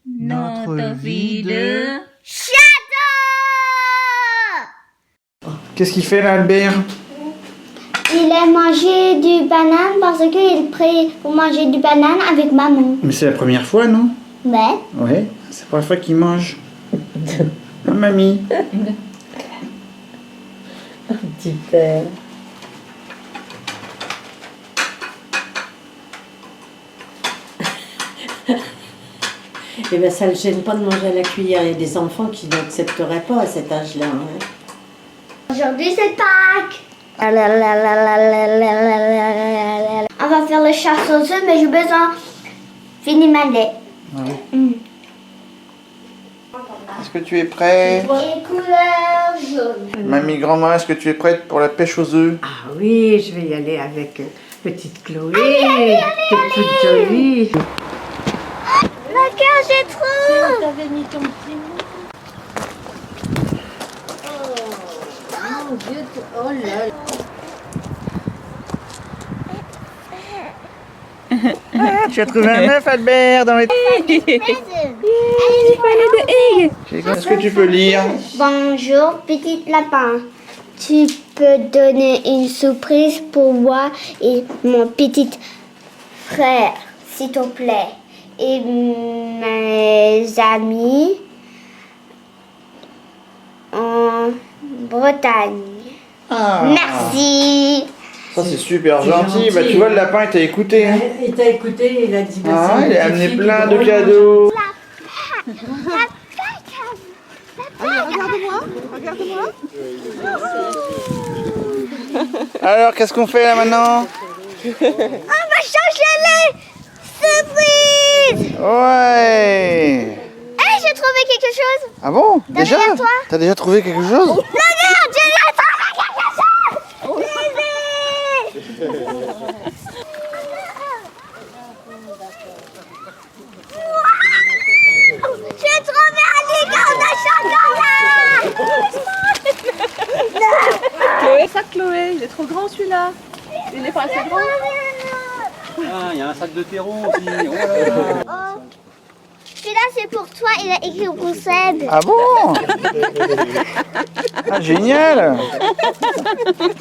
notre vie de château. Qu'est-ce qu'il fait là, Albert? Il a mangé du banane parce qu'il est prêt pour manger du banane avec maman. Mais c'est la première fois, non? Ouais. Ouais, c'est la première fois qu'il mange. Ah, mamie. petit père. Et bien ça ne le gêne pas de manger à la cuillère. Il y a des enfants qui n'accepteraient pas à cet âge-là. Hein. Aujourd'hui c'est Pâques. On va faire le chasse aux œufs, mais j'ai besoin fini ma lait. Ah oui. Est-ce que tu es prêt? Et couleur jaune. Mamie, grand-mère, est-ce que tu es prête pour la pêche aux œufs? Ah oui, je vais y aller avec petite Chloé, qui est toute jolie. Regarde, j'ai trop. T'avais mis ton petit mot. Oh, mon Dieu, oh là là. Tu as trouvé un œuf, Albert, dans les... Est-ce que tu peux lire? Bonjour, petit lapin. Tu peux donner une surprise pour moi et mon petit frère, s'il te plaît, et mes amis en Bretagne. Ah, Merci. ça c'est super C'est gentil. gentil. Bah, tu vois, le lapin, il t'a écouté. Hein. Il t'a écouté, il a dit Ah, c'est il une a petite amené fille plein qui de drôle. cadeaux. Regarde-moi. Alors, qu'est-ce qu'on fait là maintenant? On va changer les surprises. Ouais. Hey, j'ai trouvé quelque chose. Ah bon? Déjà? Derrière toi. T'as déjà trouvé quelque chose? Regarde, j'ai trouvé quelque chose. J'ai trouvé un licorne de chocolat. Chloé, ça Chloé, il est trop grand celui-là. Il n'est pas assez grand. Ah, il y a un sac de terreau aussi. Oh là là. Oh. Celui-là, c'est pour toi. Il a écrit pour Seb. Ah bon? Ah, génial!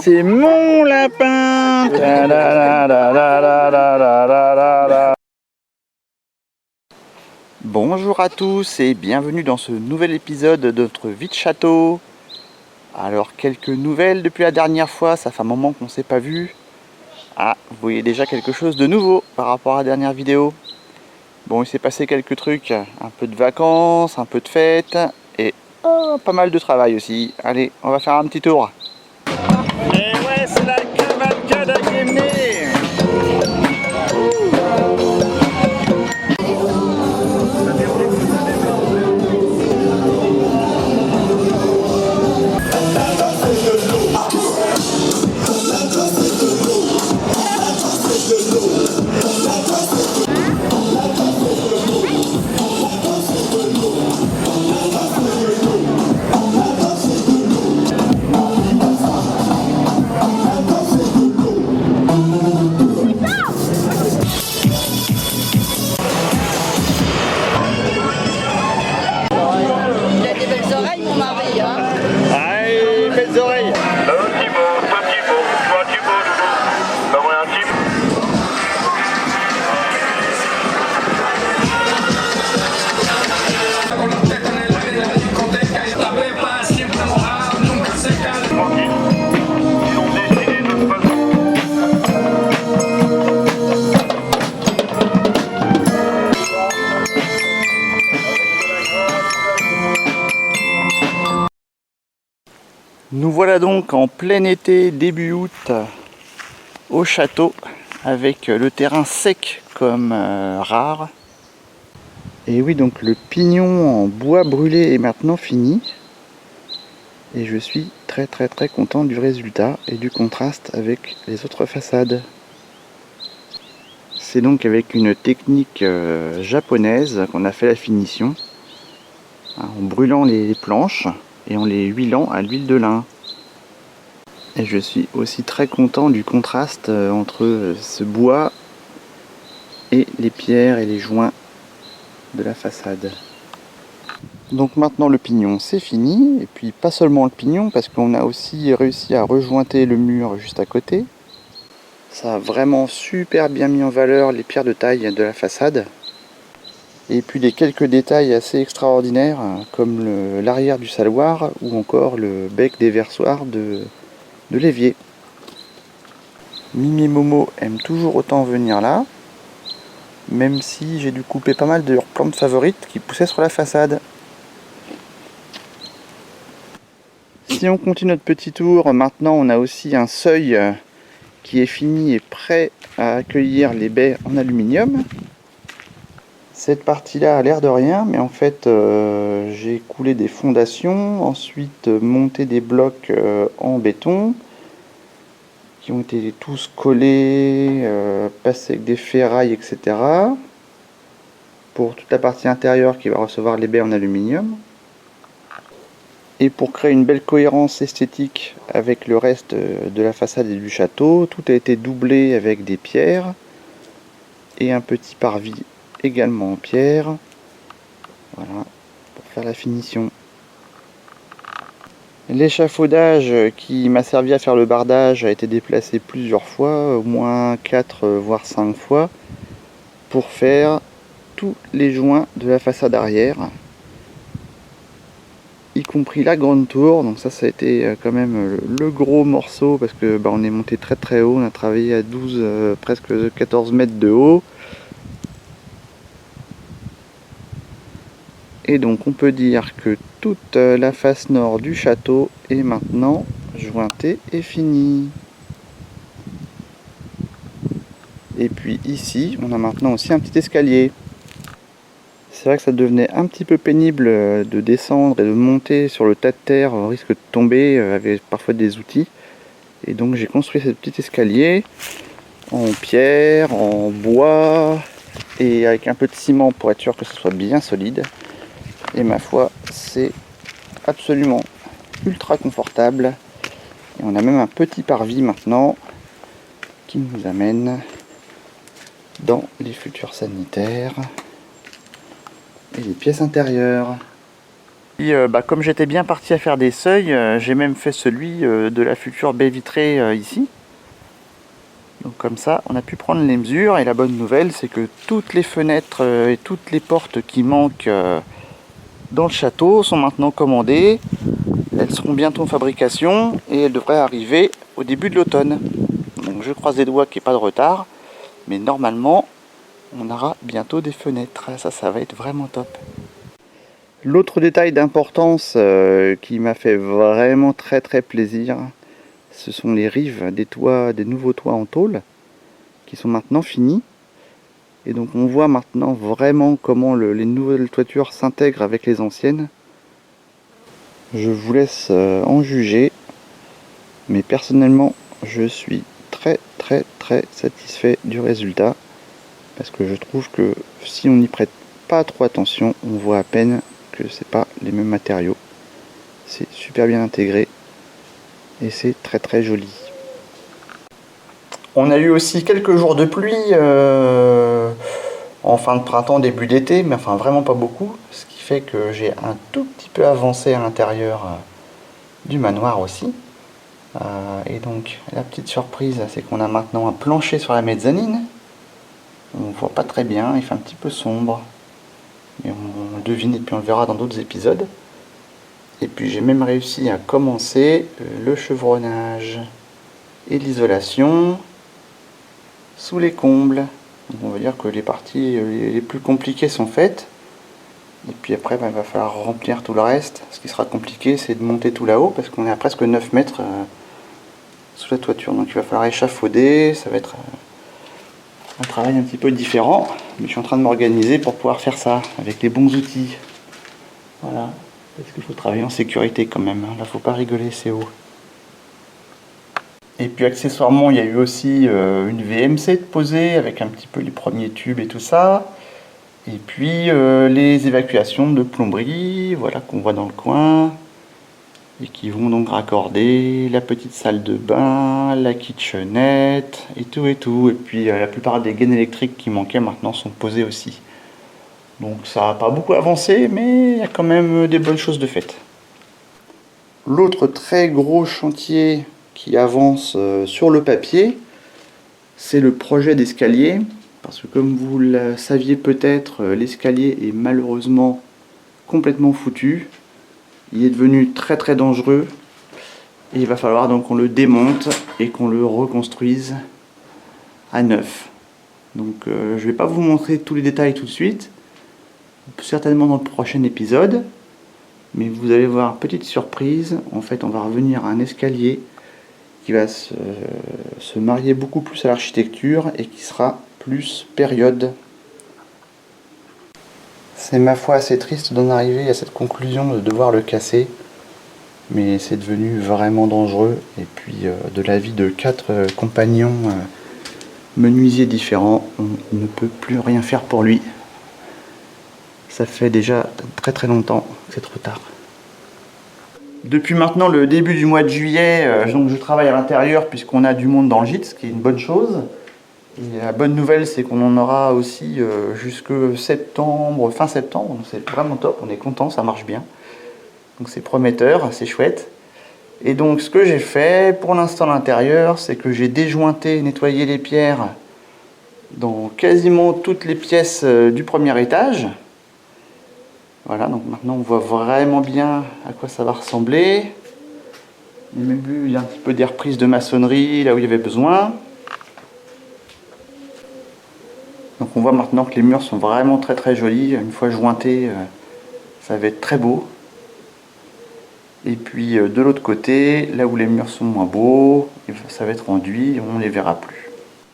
C'est mon lapin! Ta-da-da-da-da-da-da-da-da. Bonjour à tous et bienvenue dans ce nouvel épisode de notre vie de château. Alors, quelques nouvelles depuis la dernière fois, ça fait un moment qu'on ne s'est pas vu. Ah, vous voyez déjà quelque chose de nouveau par rapport à la dernière vidéo. Bon, il s'est passé quelques trucs, un peu de vacances, un peu de fêtes et pas mal de travail aussi. Allez, on va faire un petit tour. Et ouais, c'est la cavalcade à Guémené. Allez, belles oreilles. Petit mot, toi tu beau, doudou. Donne-moi un petit mot. Tranquille. Ils ont décidé de toute façon. Nous voilà donc en plein été, début août, au château, avec le terrain sec comme rare. Et oui, donc le pignon en bois brûlé est maintenant fini. Et je suis très content du résultat et du contraste avec les autres façades. C'est donc avec une technique japonaise qu'on a fait la finition, en brûlant les planches et en les huilant à l'huile de lin. Et je suis aussi très content du contraste entre ce bois et les pierres et les joints de la façade. Donc maintenant le pignon c'est fini, et puis pas seulement le pignon, parce qu'on a aussi réussi à rejointer le mur juste à côté. Ça a vraiment super bien mis en valeur les pierres de taille de la façade. Et puis les quelques détails assez extraordinaires, comme l'arrière du saloir, ou encore le bec déversoir de l'évier. Mimi et Momo aiment toujours autant venir là, même si j'ai dû couper pas mal de leurs plantes favorites qui poussaient sur la façade. Si on continue notre petit tour, maintenant on a aussi un seuil qui est fini et prêt à accueillir les baies en aluminium. Cette partie-là a l'air de rien, mais en fait j'ai coulé des fondations, ensuite monté des blocs en béton qui ont été tous collés, passés avec des ferrailles, etc. pour toute la partie intérieure qui va recevoir les baies en aluminium. Et pour créer une belle cohérence esthétique avec le reste de la façade et du château, tout a été doublé avec des pierres et un petit parvis également en pierre. Voilà, pour faire la finition. L'échafaudage qui m'a servi à faire le bardage a été déplacé plusieurs fois, au moins 4 voire 5 fois, pour faire tous les joints de la façade arrière, y compris la grande tour. Donc ça a été quand même le gros morceau, parce que on est monté très très haut, on a travaillé à 12, presque 14 mètres de haut. Et donc on peut dire que toute la face nord du château est maintenant jointée et finie. Et puis ici, on a maintenant aussi un petit escalier. C'est vrai que ça devenait un petit peu pénible de descendre et de monter sur le tas de terre au risque de tomber avec parfois des outils. Et donc j'ai construit ce petit escalier en pierre, en bois et avec un peu de ciment pour être sûr que ce soit bien solide. Et ma foi, c'est absolument ultra confortable. Et on a même un petit parvis maintenant qui nous amène dans les futurs sanitaires et les pièces intérieures. Et comme j'étais bien parti à faire des seuils, j'ai même fait celui de la future baie vitrée ici. Donc comme ça, on a pu prendre les mesures, et la bonne nouvelle, c'est que toutes les fenêtres et toutes les portes qui manquent dans le château sont maintenant commandées. Elles seront bientôt en fabrication et elles devraient arriver au début de l'automne. Donc je croise les doigts qu'il n'y ait pas de retard, mais normalement on aura bientôt des fenêtres. Ça va être vraiment top. L'autre détail d'importance qui m'a fait vraiment très très plaisir, ce sont les rives des toits, des nouveaux toits en tôle qui sont maintenant finis. Et donc on voit maintenant vraiment comment les nouvelles toitures s'intègrent avec les anciennes. Je vous laisse en juger, mais personnellement je suis très très très satisfait du résultat, parce que je trouve que si on n'y prête pas trop attention, on voit à peine que c'est pas les mêmes matériaux. C'est super bien intégré et c'est très très joli. On a eu aussi quelques jours de pluie en fin de printemps, début d'été, mais enfin vraiment pas beaucoup, ce qui fait que j'ai un tout petit peu avancé à l'intérieur du manoir aussi. Et donc la petite surprise, c'est qu'on a maintenant un plancher sur la mezzanine. On voit pas très bien, il fait un petit peu sombre, mais on le devine et puis on le verra dans d'autres épisodes. Et puis j'ai même réussi à commencer le chevronnage et l'isolation sous les combles. Donc on va dire que les parties les plus compliquées sont faites. Et puis après il va falloir remplir tout le reste. Ce qui sera compliqué, c'est de monter tout là-haut, parce qu'on est à presque 9 mètres sous la toiture. Donc il va falloir échafauder, ça va être un travail un petit peu différent. Mais je suis en train de m'organiser pour pouvoir faire ça avec les bons outils. Voilà, parce qu'il faut travailler en sécurité quand même. Là faut pas rigoler, c'est haut. Et puis accessoirement, il y a eu aussi une VMC de poser avec un petit peu les premiers tubes et tout ça. Et puis les évacuations de plomberie, voilà, qu'on voit dans le coin. Et qui vont donc raccorder la petite salle de bain, la kitchenette et tout et tout. Et puis la plupart des gaines électriques qui manquaient maintenant sont posées aussi. Donc ça n'a pas beaucoup avancé, mais il y a quand même des bonnes choses de faites. L'autre très gros chantier qui avance sur le papier, c'est le projet d'escalier. Parce que comme vous le saviez peut-être, l'escalier est malheureusement complètement foutu. Il est devenu très très dangereux. Et il va falloir donc qu'on le démonte et qu'on le reconstruise à neuf. Donc je ne vais pas vous montrer tous les détails tout de suite. Certainement dans le prochain épisode. Mais vous allez voir, petite surprise. En fait, on va revenir à un escalier qui va se marier beaucoup plus à l'architecture et qui sera plus période. C'est ma foi assez triste d'en arriver à cette conclusion de devoir le casser, mais c'est devenu vraiment dangereux. Et puis de l'avis de 4 compagnons menuisiers différents, on ne peut plus rien faire pour lui. Ça fait déjà très très longtemps que c'est trop tard. Depuis maintenant le début du mois de juillet, donc je travaille à l'intérieur puisqu'on a du monde dans le gîte, ce qui est une bonne chose. Et la bonne nouvelle, c'est qu'on en aura aussi jusque septembre, fin septembre. Donc c'est vraiment top, on est content, ça marche bien. Donc c'est prometteur, c'est chouette. Et donc ce que j'ai fait pour l'instant à l'intérieur, c'est que j'ai déjointé, nettoyé les pierres dans quasiment toutes les pièces du premier étage. Voilà, donc maintenant on voit vraiment bien à quoi ça va ressembler. Il y a même eu un petit peu des reprises de maçonnerie là où il y avait besoin. Donc on voit maintenant que les murs sont vraiment très très jolis. Une fois jointés, ça va être très beau. Et puis de l'autre côté, là où les murs sont moins beaux, ça va être enduit, on ne les verra plus.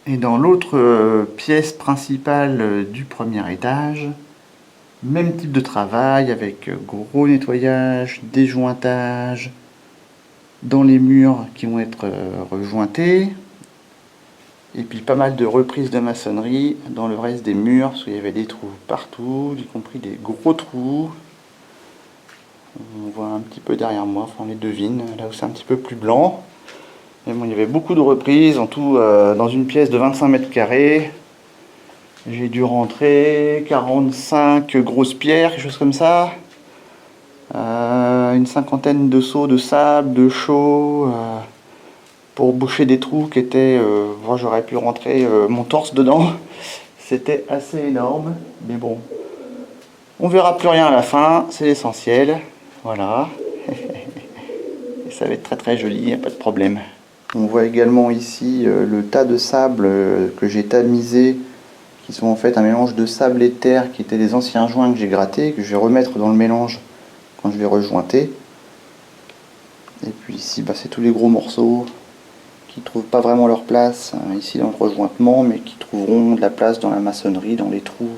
Et dans l'autre pièce principale du premier étage, même type de travail avec gros nettoyage, déjointage dans les murs qui vont être rejointés. Et puis pas mal de reprises de maçonnerie dans le reste des murs, parce qu'il y avait des trous partout, y compris des gros trous. On voit un petit peu derrière moi, enfin on les devine, là où c'est un petit peu plus blanc. Mais bon, il y avait beaucoup de reprises, en tout dans une pièce de 25 mètres carrés. J'ai dû rentrer 45 grosses pierres, quelque chose comme ça. Une cinquantaine de seaux de sable, de chaux, pour boucher des trous qui étaient... moi j'aurais pu rentrer mon torse dedans. C'était assez énorme, mais bon. On verra plus rien à la fin, c'est l'essentiel. Voilà. Et ça va être très très joli, il n'y a pas de problème. On voit également ici le tas de sable que j'ai tamisé, qui sont en fait un mélange de sable et de terre, qui étaient des anciens joints que j'ai grattés, que je vais remettre dans le mélange quand je vais rejointer. Et puis ici, c'est tous les gros morceaux qui ne trouvent pas vraiment leur place ici dans le rejointement, mais qui trouveront de la place dans la maçonnerie, dans les trous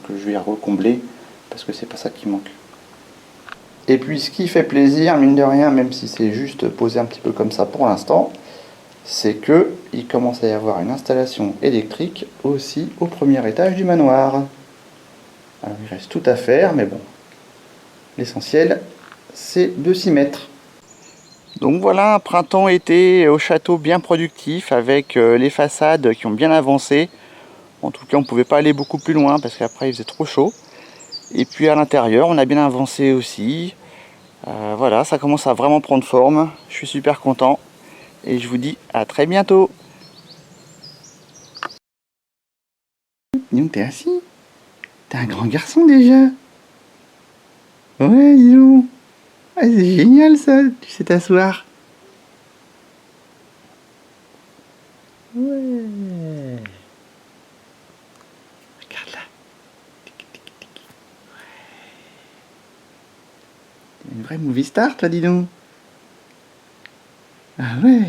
que je vais recombler, parce que c'est pas ça qui manque. Et puis ce qui fait plaisir, mine de rien, même si c'est juste posé un petit peu comme ça pour l'instant, c'est que il commence à y avoir une installation électrique aussi au premier étage du manoir. Alors il reste tout à faire, mais bon, l'essentiel c'est de s'y mettre. Donc voilà, un printemps-été au château bien productif, avec les façades qui ont bien avancé. En tout cas, on ne pouvait pas aller beaucoup plus loin parce qu'après il faisait trop chaud. Et puis à l'intérieur, on a bien avancé aussi. Voilà, ça commence à vraiment prendre forme. Je suis super content. Et je vous dis à très bientôt. Donc t'es assis? T'es un grand garçon déjà? Ouais, dis donc. Ah, c'est génial ça, tu sais t'asseoir. Ouais. Regarde là. Tic, tic, tic. Ouais. T'es une vraie movie star toi, dis donc. Ah ouais.